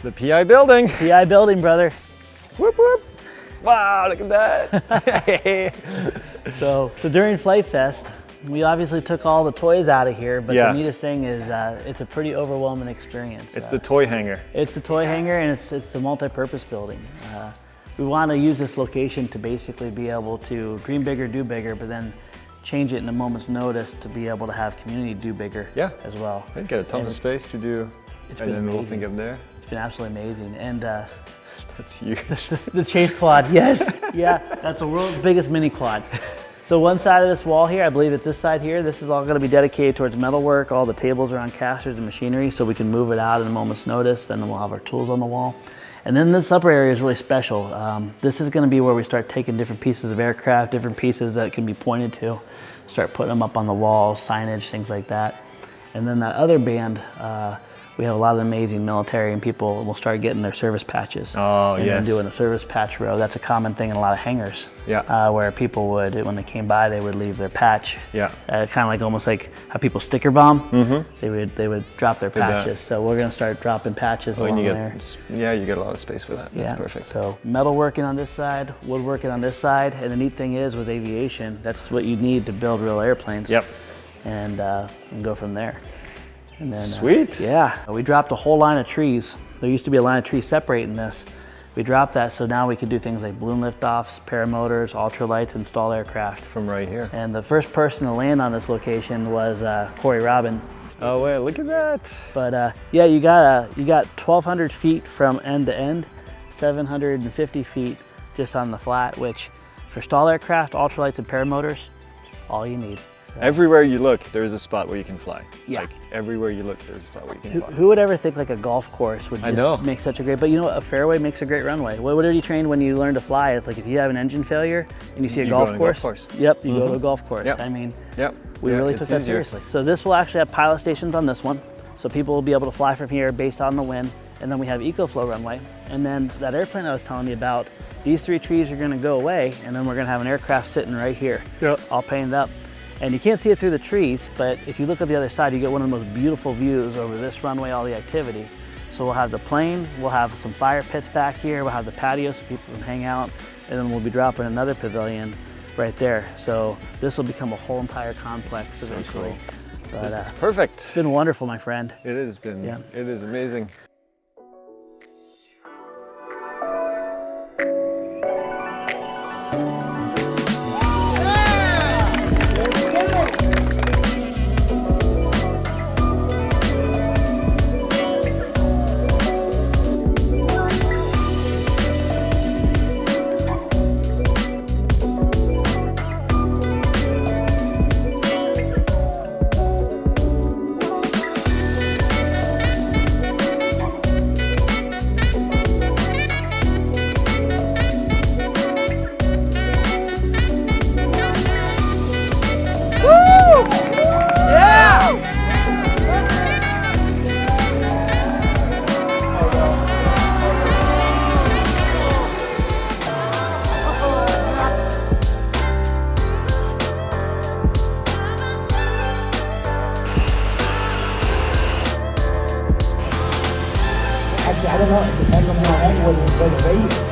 The PI building. PI building, brother. Whoop, whoop. Wow, look at that. So during FliteFest, we obviously took all the toys out of here, but the neatest thing is it's a pretty overwhelming experience. It's the toy hangar. It's the toy hangar, and it's the multi-purpose building. We want to use this location to basically be able to dream bigger, do bigger, but then change it in a moment's notice to be able to have community do bigger as well. They get a ton of space to do, and then we'll think up there. It's been absolutely amazing. And that's huge. The chase quad, yes. Yeah, that's the world's biggest mini quad. So one side of this wall here, I believe it's this side here, this is all going to be dedicated towards metalwork. All the tables are on casters and machinery, so we can move it out in a moment's notice. Then we'll have our tools on the wall. And then this upper area is really special. This is going to be where we start taking different pieces of aircraft, different pieces that can be pointed to, start putting them up on the walls, signage, things like that. And then that other band, we have a lot of amazing military, and people will start getting their service patches. Oh, and then doing a service patch row. That's a common thing in a lot of hangars. Yeah. Where people would, when they came by, they would leave their patch. Yeah. Kind of like almost like how people sticker bomb. Mm-hmm. They would drop their patches. So we're going to start dropping patches along there. Yeah, you get a lot of space for that. That's perfect. So metal working on this side, wood working on this side, and the neat thing is with aviation, that's what you need to build real airplanes. Yep. And go from there. And then, sweet. We dropped a whole line of trees. There used to be a line of trees separating this. We dropped that, so now we could do things like balloon liftoffs, paramotors, ultralights, install aircraft. From right here. And the first person to land on this location was Corey Robin. Oh wait, look at that. But yeah, you got 1,200 feet from end to end, 750 feet just on the flat, which for stall aircraft, ultralights, and paramotors, all you need. So. Everywhere you look, there's a spot where you can fly. Yeah. Like everywhere you look, there's a spot where you can fly. Who would ever think like a golf course would just make such a great, but you know what, a fairway makes a great runway. What are you trained when you learn to fly? It's like if you have an engine failure and you see a golf course. Yep, you go to a golf course. Yep. I mean, yep. we really took that seriously. So this will actually have pilot stations on this one. So people will be able to fly from here based on the wind. And then we have EcoFlow runway. And then that airplane I was telling you about, these 3 trees are gonna go away, and then we're gonna have an aircraft sitting right here, all painted up. And you can't see it through the trees, but if you look at the other side, you get one of the most beautiful views over this runway, all the activity. So we'll have the plane, we'll have some fire pits back here, we'll have the patio so people can hang out, and then we'll be dropping another pavilion right there. So this will become a whole entire complex eventually. Cool. But, this is perfect. It's been wonderful, my friend. It has been, it is amazing. Actually, I don't know. It depends on how heavy it was.